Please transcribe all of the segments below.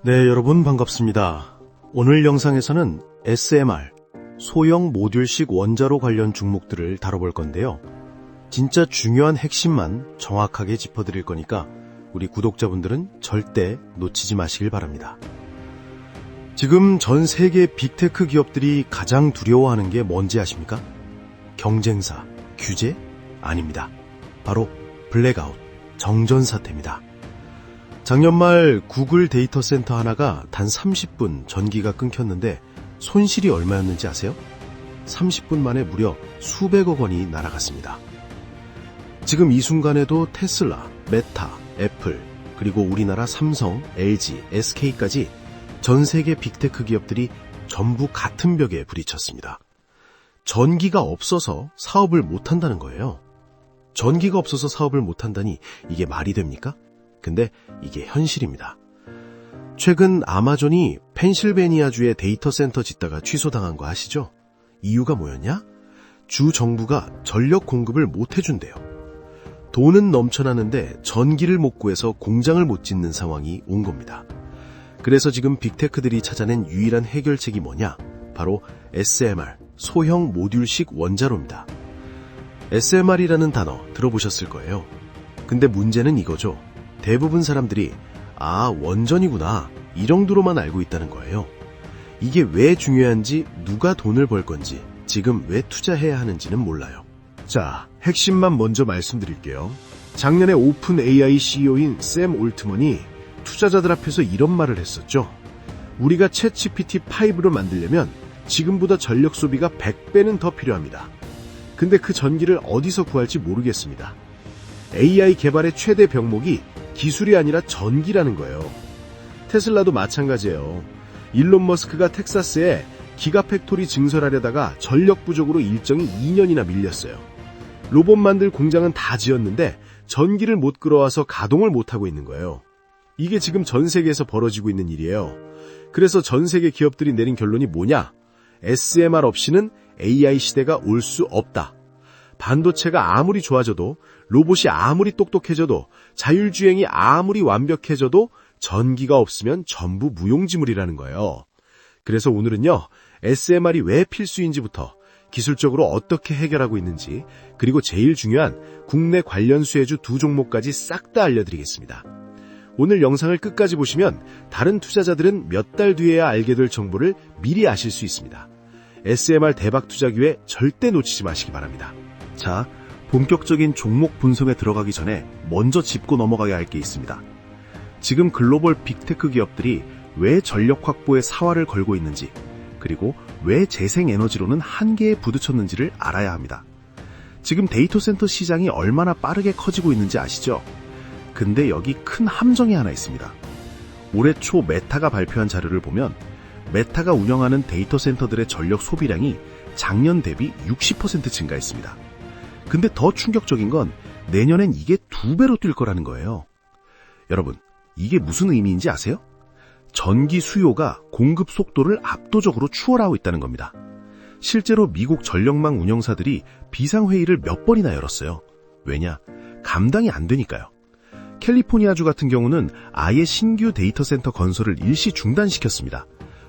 네, 여러분 반갑습니다. 오늘 영상에서는 SMR, 소형 모듈식 원자로 관련 종목들을 다뤄볼 건데요. 진짜 중요한 핵심만 정확하게 짚어드릴 거니까 우리 구독자분들은 절대 놓치지 마시길 바랍니다. 지금 전 세계 빅테크 기업들이 가장 두려워하는 게 뭔지 아십니까? 경쟁사, 규제? 아닙니다. 바로 블랙아웃, 정전사태입니다. 작년 말 구글 데이터 센터 하나가 단 30분 전기가 끊겼는데 손실이 얼마였는지 아세요? 30분 만에 무려 수백억 원이 날아갔습니다. 지금 이 순간에도 테슬라, 메타, 애플, 그리고 우리나라 삼성, LG, SK까지 전 세계 빅테크 기업들이 전부 같은 벽에 부딪혔습니다. 전기가 없어서 사업을 못한다는 거예요. 전기가 없어서 사업을 못한다니 이게 말이 됩니까? 근데 이게 현실입니다. 최근 아마존이 펜실베니아주에 데이터 센터 짓다가 취소당한 거 아시죠? 이유가 뭐였냐? 주 정부가 전력 공급을 못 해준대요. 돈은 넘쳐나는데 전기를 못 구해서 공장을 못 짓는 상황이 온 겁니다. 그래서 지금 빅테크들이 찾아낸 유일한 해결책이 뭐냐? 바로 SMR, 소형 모듈식 원자로입니다. SMR이라는 단어 들어보셨을 거예요. 근데 문제는 이거죠. 대부분 사람들이 원전이구나 이 정도로만 알고 있다는 거예요. 이게 왜 중요한지, 누가 돈을 벌 건지, 지금 왜 투자해야 하는지는 몰라요. 자, 핵심만 먼저 말씀드릴게요. 작년에 오픈 AI CEO인 샘 올트먼이 투자자들 앞에서 이런 말을 했었죠. 우리가 챗 GPT-5를 만들려면 지금보다 전력 소비가 100배는 더 필요합니다. 근데 그 전기를 어디서 구할지 모르겠습니다. AI 개발의 최대 병목이 기술이 아니라 전기라는 거예요. 테슬라도 마찬가지예요. 일론 머스크가 텍사스에 기가팩토리 증설하려다가 전력 부족으로 일정이 2년이나 밀렸어요. 로봇 만들 공장은 다 지었는데 전기를 못 끌어와서 가동을 못하고 있는 거예요. 이게 지금 전 세계에서 벌어지고 있는 일이에요. 그래서 전 세계 기업들이 내린 결론이 뭐냐? SMR 없이는 AI 시대가 올 수 없다. 반도체가 아무리 좋아져도, 로봇이 아무리 똑똑해져도, 자율주행이 아무리 완벽해져도 전기가 없으면 전부 무용지물이라는 거예요. 그래서 오늘은요, SMR이 왜 필수인지부터, 기술적으로 어떻게 해결하고 있는지, 그리고 제일 중요한 국내 관련 수혜주 두 종목까지 싹 다 알려드리겠습니다. 오늘 영상을 끝까지 보시면 다른 투자자들은 몇 달 뒤에야 알게 될 정보를 미리 아실 수 있습니다. SMR 대박 투자 기회 절대 놓치지 마시기 바랍니다. 자, 본격적인 종목 분석에 들어가기 전에 먼저 짚고 넘어가야 할 게 있습니다. 지금 글로벌 빅테크 기업들이 왜 전력 확보에 사활을 걸고 있는지, 그리고 왜 재생에너지로는 한계에 부딪혔는지를 알아야 합니다. 지금 데이터 센터 시장이 얼마나 빠르게 커지고 있는지 아시죠? 근데 여기 큰 함정이 하나 있습니다. 올해 초 메타가 발표한 자료를 보면 메타가 운영하는 데이터 센터들의 전력 소비량이 작년 대비 60% 증가했습니다. 근데 더 충격적인 건 내년엔 이게 2배로 뛸 거라는 거예요. 여러분, 이게 무슨 의미인지 아세요? 전기 수요가 공급 속도를 압도적으로 추월하고 있다는 겁니다. 실제로 미국 전력망 운영사들이 비상회의를 몇 번이나 열었어요. 왜냐? 감당이 안 되니까요. 캘리포니아주 같은 경우는 아예 신규 데이터 센터 건설을 일시 중단시켰습니다.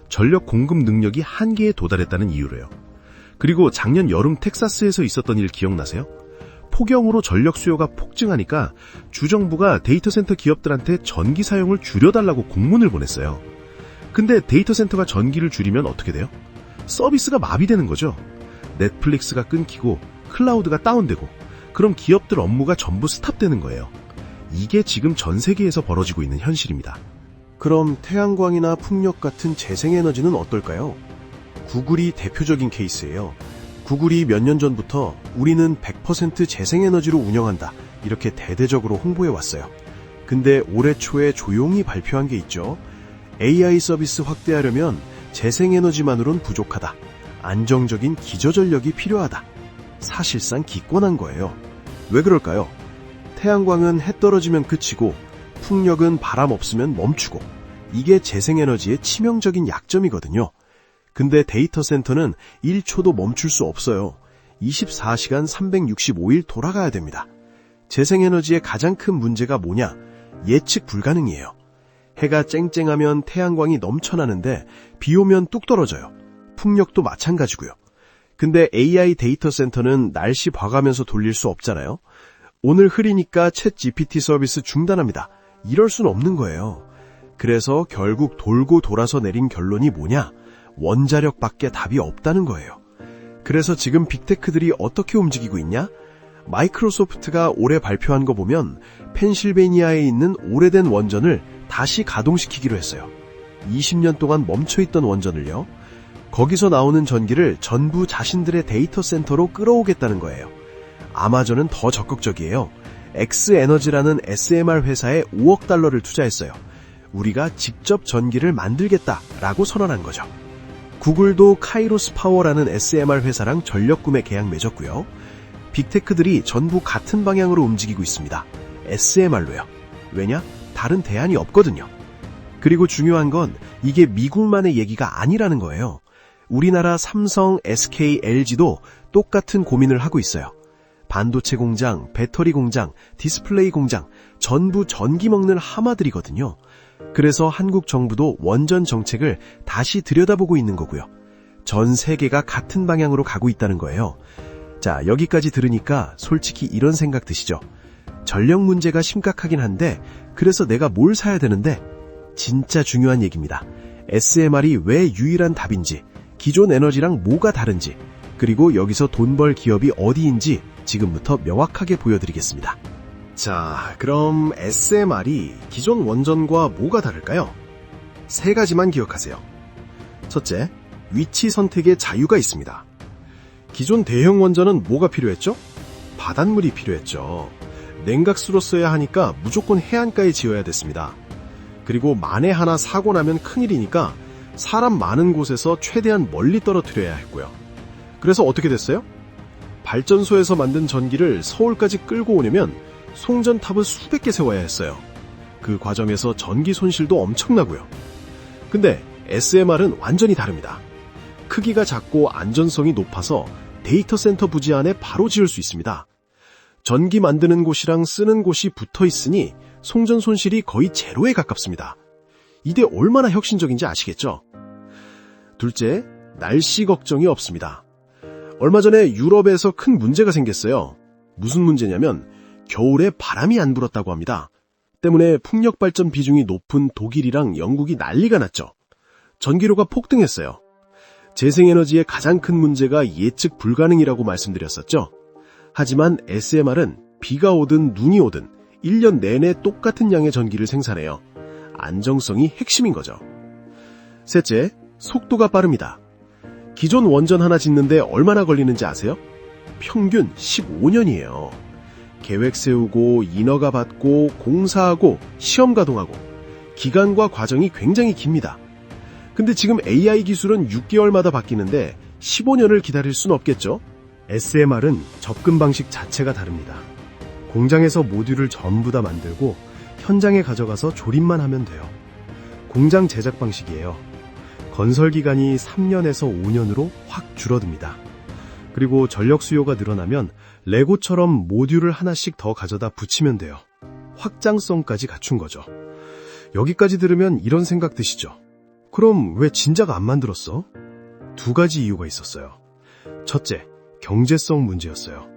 전력 공급 능력이 한계에 도달했다는 이유로요. 그리고 작년 여름 텍사스에서 있었던 일 기억나세요? 폭염으로 전력 수요가 폭증하니까 주정부가 데이터 센터 기업들한테 전기 사용을 줄여달라고 공문을 보냈어요. 근데 데이터 센터가 전기를 줄이면 어떻게 돼요? 서비스가 마비되는 거죠. 넷플릭스가 끊기고 클라우드가 다운되고, 그럼 기업들 업무가 전부 스탑되는 거예요. 이게 지금 전 세계에서 벌어지고 있는 현실입니다. 그럼 태양광이나 풍력 같은 재생에너지는 어떨까요? 구글이 대표적인 케이스예요. 구글이 몇 년 전부터 우리는 100% 재생에너지로 운영한다, 이렇게 대대적으로 홍보해왔어요. 근데 올해 초에 조용히 발표한 게 있죠. AI 서비스 확대하려면 재생에너지만으론 부족하다. 안정적인 기저전력이 필요하다. 사실상 기권한 거예요. 왜 그럴까요? 태양광은 해 떨어지면 그치고 풍력은 바람 없으면 멈추고, 이게 재생에너지의 치명적인 약점이거든요. 근데 데이터 센터는 1초도 멈출 수 없어요. 24시간 365일 돌아가야 됩니다. 재생에너지의 가장 큰 문제가 뭐냐? 예측 불가능이에요. 해가 쨍쨍하면 태양광이 넘쳐나는데 비 오면 뚝 떨어져요. 풍력도 마찬가지고요. 근데 AI 데이터 센터는 날씨 봐가면서 돌릴 수 없잖아요. 오늘 흐리니까 챗 GPT 서비스 중단합니다. 이럴 순 없는 거예요. 그래서 결국 돌고 돌아서 내린 결론이 뭐냐? 원자력밖에 답이 없다는 거예요. 그래서 지금 빅테크들이 어떻게 움직이고 있냐? 마이크로소프트가 올해 발표한 거 보면 펜실베이니아에 있는 오래된 원전을 다시 가동시키기로 했어요. 20년 동안 멈춰있던 원전을요. 거기서 나오는 전기를 전부 자신들의 데이터 센터로 끌어오겠다는 거예요. 아마존은 더 적극적이에요. 엑스에너지라는 SMR 회사에 5억 달러를 투자했어요. 우리가 직접 전기를 만들겠다라고 선언한 거죠. 구글도 카이로스 파워라는 SMR 회사랑 전력 구매 계약 맺었고요. 빅테크들이 전부 같은 방향으로 움직이고 있습니다. SMR로요. 왜냐? 다른 대안이 없거든요. 그리고 중요한 건 이게 미국만의 얘기가 아니라는 거예요. 우리나라 삼성, SK, LG도 똑같은 고민을 하고 있어요. 반도체 공장, 배터리 공장, 디스플레이 공장, 전부 전기 먹는 하마들이거든요. 그래서 한국 정부도 원전 정책을 다시 들여다보고 있는 거고요. 전 세계가 같은 방향으로 가고 있다는 거예요. 자, 여기까지 들으니까 솔직히 이런 생각 드시죠? 전력 문제가 심각하긴 한데 그래서 내가 뭘 사야 되는데? 진짜 중요한 얘기입니다. SMR이 왜 유일한 답인지, 기존 에너지랑 뭐가 다른지, 그리고 여기서 돈 벌 기업이 어디인지 지금부터 명확하게 보여드리겠습니다. 자, 그럼 SMR이 기존 원전과 뭐가 다를까요? 3가지만 기억하세요. 첫째, 위치 선택의 자유가 있습니다. 기존 대형 원전은 뭐가 필요했죠? 바닷물이 필요했죠. 냉각수로 써야 하니까 무조건 해안가에 지어야 됐습니다. 그리고 만에 하나 사고 나면 큰일이니까 사람 많은 곳에서 최대한 멀리 떨어뜨려야 했고요. 그래서 어떻게 됐어요? 발전소에서 만든 전기를 서울까지 끌고 오려면 송전탑을 수백 개 세워야 했어요. 그 과정에서 전기 손실도 엄청나고요. 근데 SMR은 완전히 다릅니다. 크기가 작고 안전성이 높아서 데이터 센터 부지 안에 바로 지을 수 있습니다. 전기 만드는 곳이랑 쓰는 곳이 붙어 있으니 송전 손실이 거의 제로에 가깝습니다. 이게 얼마나 혁신적인지 아시겠죠? 둘째, 날씨 걱정이 없습니다. 얼마 전에 유럽에서 큰 문제가 생겼어요. 무슨 문제냐면 겨울에 바람이 안 불었다고 합니다. 때문에 풍력 발전 비중이 높은 독일이랑 영국이 난리가 났죠. 전기료가 폭등했어요. 재생에너지의 가장 큰 문제가 예측 불가능이라고 말씀드렸었죠. 하지만 SMR은 비가 오든 눈이 오든 1년 내내 똑같은 양의 전기를 생산해요. 안정성이 핵심인 거죠. 셋째, 속도가 빠릅니다. 기존 원전 하나 짓는데 얼마나 걸리는지 아세요? 평균 15년이에요. 계획 세우고 인허가 받고 공사하고 시험 가동하고 기간과 과정이 굉장히 깁니다. 근데 지금 AI 기술은 6개월마다 바뀌는데 15년을 기다릴 순 없겠죠? SMR은 접근 방식 자체가 다릅니다. 공장에서 모듈을 전부 다 만들고 현장에 가져가서 조립만 하면 돼요. 공장 제작 방식이에요. 건설 기간이 3년에서 5년으로 확 줄어듭니다. 그리고 전력 수요가 늘어나면 레고처럼 모듈을 하나씩 더 가져다 붙이면 돼요. 확장성까지 갖춘 거죠. 여기까지 들으면 이런 생각 드시죠? 그럼 왜 진작 안 만들었어? 2가지 이유가 있었어요. 첫째, 경제성 문제였어요.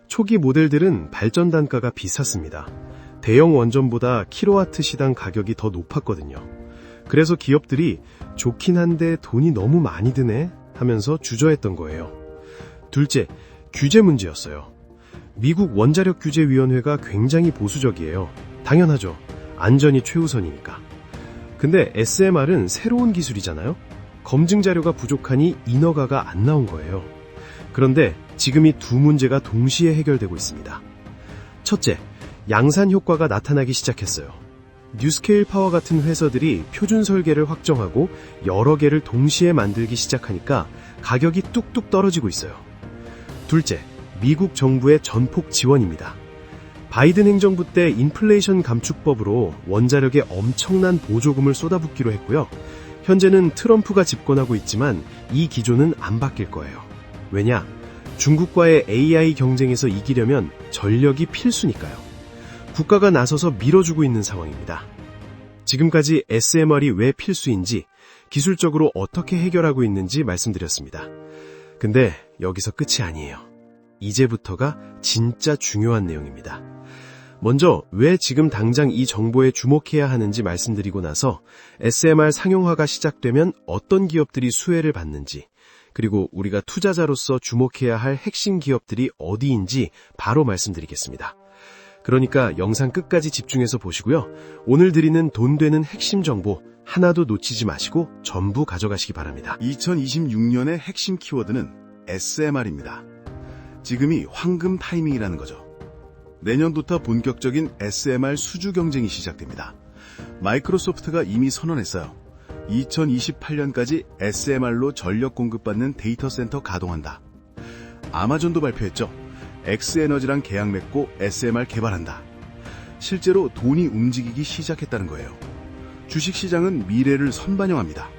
초기 모델들은 발전 단가가 비쌌습니다. 대형 원전보다 킬로와트 시당 가격이 더 높았거든요. 그래서 기업들이 좋긴 한데 돈이 너무 많이 드네 하면서 주저했던 거예요. 둘째, 규제 문제였어요. 미국 원자력규제위원회가 굉장히 보수적이에요. 당연하죠. 안전이 최우선이니까. 근데 SMR은 새로운 기술이잖아요. 검증 자료가 부족하니 인허가가 안 나온 거예요. 그런데 지금 이 2 문제가 동시에 해결되고 있습니다. 첫째, 양산 효과가 나타나기 시작했어요. 뉴스케일 파워 같은 회사들이 표준 설계를 확정하고 여러 개를 동시에 만들기 시작하니까 가격이 뚝뚝 떨어지고 있어요. 둘째, 미국 정부의 전폭 지원입니다. 바이든 행정부 때 인플레이션 감축법으로 원자력에 엄청난 보조금을 쏟아붓기로 했고요. 현재는 트럼프가 집권하고 있지만 이 기조는 안 바뀔 거예요. 왜냐? 중국과의 AI 경쟁에서 이기려면 전력이 필수니까요. 국가가 나서서 밀어주고 있는 상황입니다. 지금까지 SMR이 왜 필수인지, 기술적으로 어떻게 해결하고 있는지 말씀드렸습니다. 근데 여기서 끝이 아니에요. 이제부터가 진짜 중요한 내용입니다. 먼저 왜 지금 당장 이 정보에 주목해야 하는지 말씀드리고 나서 SMR 상용화가 시작되면 어떤 기업들이 수혜를 받는지, 그리고 우리가 투자자로서 주목해야 할 핵심 기업들이 어디인지 바로 말씀드리겠습니다. 그러니까 영상 끝까지 집중해서 보시고요. 오늘 드리는 돈 되는 핵심 정보 하나도 놓치지 마시고 전부 가져가시기 바랍니다. 2026년의 핵심 키워드는 SMR입니다. 지금이 황금 타이밍이라는 거죠. 내년부터 본격적인 SMR 수주 경쟁이 시작됩니다. 마이크로소프트가 이미 선언했어요. 2028년까지 SMR로 전력 공급받는 데이터 센터 가동한다. 아마존도 발표했죠. X에너지랑 계약 맺고 SMR 개발한다. 실제로 돈이 움직이기 시작했다는 거예요. 주식시장은 미래를 선반영합니다.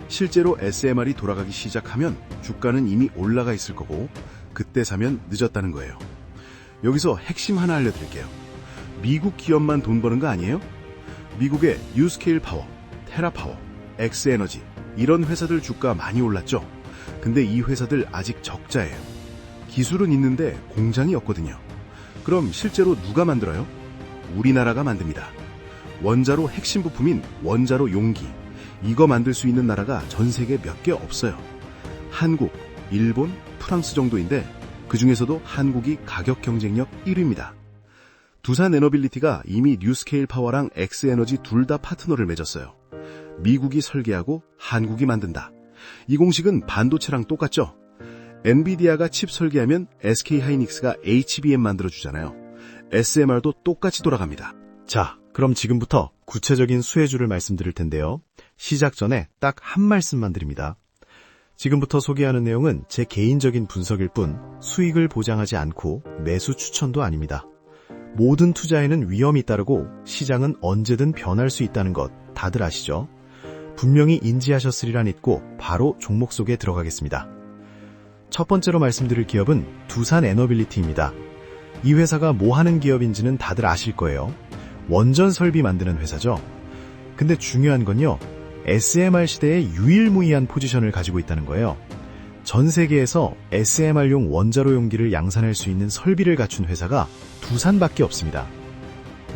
실제로 SMR이 돌아가기 시작하면 주가는 이미 올라가 있을 거고 그때 사면 늦었다는 거예요. 여기서 핵심 하나 알려드릴게요. 미국 기업만 돈 버는 거 아니에요? 미국의 뉴스케일 파워, 테라파워, 엑스에너지 이런 회사들 주가 많이 올랐죠? 근데 이 회사들 아직 적자예요. 기술은 있는데 공장이 없거든요. 그럼 실제로 누가 만들어요? 우리나라가 만듭니다. 원자로 핵심 부품인 원자로 용기. 이거 만들 수 있는 나라가 전 세계 몇 개 없어요. 한국, 일본, 프랑스 정도인데 그 중에서도 한국이 가격 경쟁력 1위입니다. 두산 에너빌리티가 이미 뉴스케일 파워랑 엑스에너지 둘 다 파트너를 맺었어요. 미국이 설계하고 한국이 만든다. 이 공식은 반도체랑 똑같죠? 엔비디아가 칩 설계하면 SK하이닉스가 HBM 만들어주잖아요. SMR도 똑같이 돌아갑니다. 자, 그럼 지금부터 구체적인 수혜주를 말씀드릴 텐데요. 시작 전에 딱 한 말씀만 드립니다. 지금부터 소개하는 내용은 제 개인적인 분석일 뿐 수익을 보장하지 않고 매수 추천도 아닙니다. 모든 투자에는 위험이 따르고 시장은 언제든 변할 수 있다는 것 다들 아시죠? 분명히 인지하셨으리라 믿고 바로 종목 속에 들어가겠습니다. 첫 번째로 말씀드릴 기업은 두산 에너빌리티입니다. 이 회사가 뭐 하는 기업인지는 다들 아실 거예요. 원전 설비 만드는 회사죠. 근데 중요한 건요. SMR 시대에 유일무이한 포지션을 가지고 있다는 거예요. 전 세계에서 SMR용 원자로 용기를 양산할 수 있는 설비를 갖춘 회사가 두산밖에 없습니다.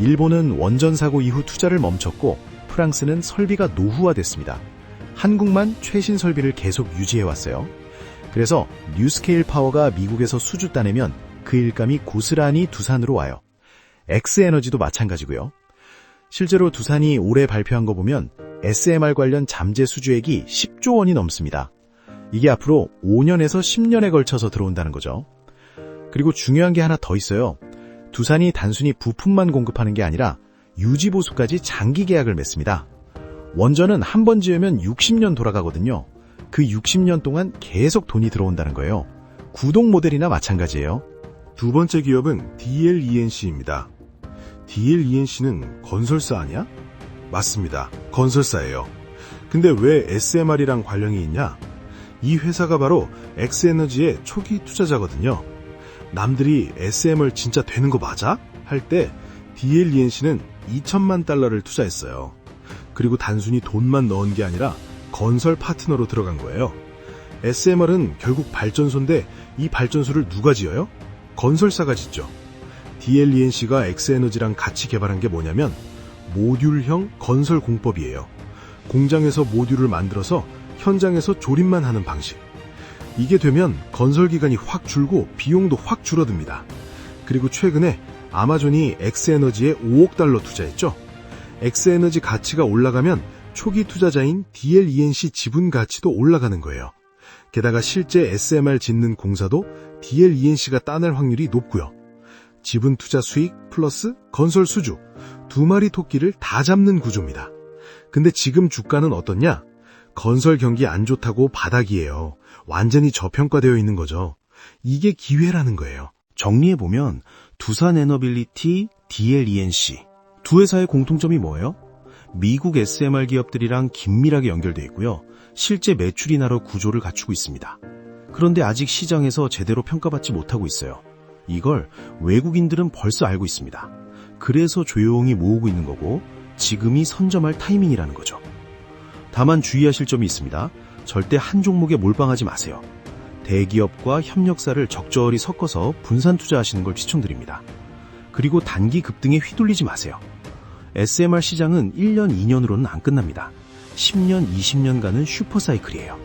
일본은 원전 사고 이후 투자를 멈췄고 프랑스는 설비가 노후화됐습니다. 한국만 최신 설비를 계속 유지해왔어요. 그래서 뉴스케일 파워가 미국에서 수주 따내면 그 일감이 고스란히 두산으로 와요. 엑스에너지도 마찬가지고요. 실제로 두산이 올해 발표한 거 보면 SMR 관련 잠재 수주액이 10조 원이 넘습니다. 이게 앞으로 5년에서 10년에 걸쳐서 들어온다는 거죠. 그리고 중요한 게 하나 더 있어요. 두산이 단순히 부품만 공급하는 게 아니라 유지보수까지 장기 계약을 맺습니다. 원전은 한 번 지으면 60년 돌아가거든요. 그 60년 동안 계속 돈이 들어온다는 거예요. 구독 모델이나 마찬가지예요. 두 번째 기업은 DLENC입니다. DLENC는 건설사 아니야? 맞습니다. 건설사예요. 근데 왜 SMR이랑 관련이 있냐? 이 회사가 바로 엑스에너지의 초기 투자자거든요. 남들이 SMR 진짜 되는 거 맞아? 할 때 DLENC는 2천만 달러를 투자했어요. 그리고 단순히 돈만 넣은 게 아니라 건설 파트너로 들어간 거예요. SMR은 결국 발전소인데 이 발전소를 누가 지어요? 건설사가 짓죠. DLENC가 엑스에너지랑 같이 개발한 게 뭐냐면 모듈형 건설 공법이에요. 공장에서 모듈을 만들어서 현장에서 조립만 하는 방식. 이게 되면 건설 기간이 확 줄고 비용도 확 줄어듭니다. 그리고 최근에 아마존이 엑스에너지에 5억 달러 투자했죠. 엑스에너지 가치가 올라가면 초기 투자자인 DLENC 지분 가치도 올라가는 거예요. 게다가 실제 SMR 짓는 공사도 DLENC가 따낼 확률이 높고요. 지분 투자 수익 플러스 건설 수주, 두 마리 토끼를 다 잡는 구조입니다. 근데 지금 주가는 어떻냐? 건설 경기 안 좋다고 바닥이에요. 완전히 저평가되어 있는 거죠. 이게 기회라는 거예요. 정리해보면 두산 에너빌리티, DLENC 두 회사의 공통점이 뭐예요? 미국 SMR 기업들이랑 긴밀하게 연결되어 있고요. 실제 매출이 나러 구조를 갖추고 있습니다. 그런데 아직 시장에서 제대로 평가받지 못하고 있어요. 이걸 외국인들은 벌써 알고 있습니다. 그래서 조용히 모으고 있는 거고 지금이 선점할 타이밍이라는 거죠. 다만 주의하실 점이 있습니다. 절대 한 종목에 몰빵하지 마세요. 대기업과 협력사를 적절히 섞어서 분산 투자하시는 걸 추천드립니다. 그리고 단기 급등에 휘둘리지 마세요. SMR 시장은 1년, 2년으로는 안 끝납니다. 10년, 20년간은 슈퍼사이클이에요.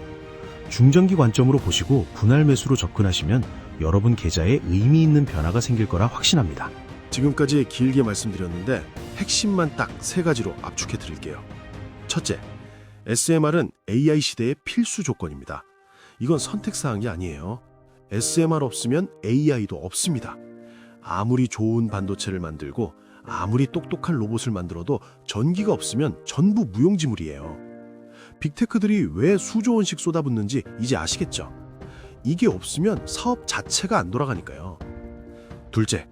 중장기 관점으로 보시고 분할 매수로 접근하시면 여러분 계좌에 의미 있는 변화가 생길 거라 확신합니다. 지금까지 길게 말씀드렸는데 핵심만 딱 3가지로 압축해 드릴게요. 첫째, SMR은 AI 시대의 필수 조건입니다. 이건 선택사항이 아니에요. SMR 없으면 AI도 없습니다. 아무리 좋은 반도체를 만들고 아무리 똑똑한 로봇을 만들어도 전기가 없으면 전부 무용지물이에요. 빅테크들이 왜 수조 원씩 쏟아붓는지 이제 아시겠죠? 이게 없으면 사업 자체가 안 돌아가니까요. 둘째,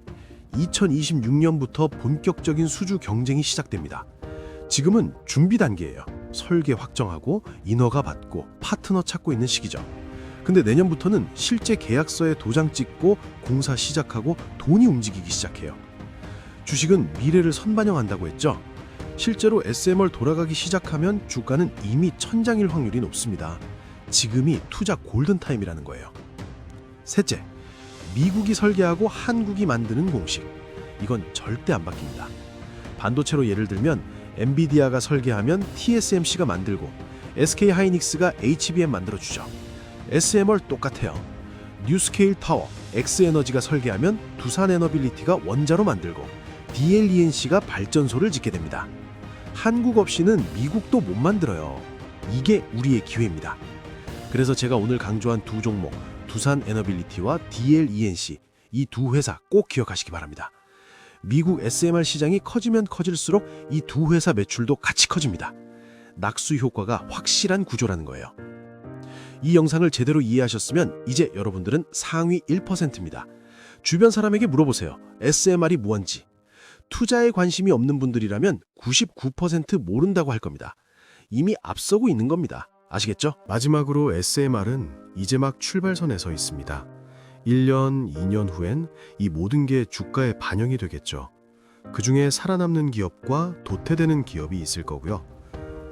2026년부터 본격적인 수주 경쟁이 시작됩니다. 지금은 준비 단계예요. 설계 확정하고 인허가 받고 파트너 찾고 있는 시기죠. 근데 내년부터는 실제 계약서에 도장 찍고 공사 시작하고 돈이 움직이기 시작해요. 주식은 미래를 선반영한다고 했죠. 실제로 SMR 돌아가기 시작하면 주가는 이미 천장일 확률이 높습니다. 지금이 투자 골든타임이라는 거예요. 셋째, 미국이 설계하고 한국이 만드는 공식. 이건 절대 안 바뀝니다. 반도체로 예를 들면 엔비디아가 설계하면 TSMC가 만들고 SK하이닉스가 HBM 만들어주죠. SMR 똑같아요. 뉴스케일 파워, X에너지가 설계하면 두산에너빌리티가 원자로 만들고 DLENC가 발전소를 짓게 됩니다. 한국 없이는 미국도 못 만들어요. 이게 우리의 기회입니다. 그래서 제가 오늘 강조한 두 종목, 두산에너빌리티와 DLENC, 이 두 회사 꼭 기억하시기 바랍니다. 미국 SMR 시장이 커지면 커질수록 이 두 회사 매출도 같이 커집니다. 낙수 효과가 확실한 구조라는 거예요. 이 영상을 제대로 이해하셨으면 이제 여러분들은 상위 1%입니다. 주변 사람에게 물어보세요. SMR이 뭔지. 투자에 관심이 없는 분들이라면 99% 모른다고 할 겁니다. 이미 앞서고 있는 겁니다. 아시겠죠? 마지막으로 SMR은 이제 막 출발선에 서 있습니다. 1년, 2년 후엔 이 모든 게 주가에 반영이 되겠죠. 그중에 살아남는 기업과 도태되는 기업이 있을 거고요.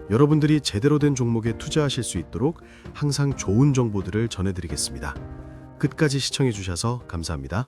여러분들이 제대로 된 종목에 투자하실 수 있도록 항상 좋은 정보들을 전해드리겠습니다. 끝까지 시청해 주셔서 감사합니다.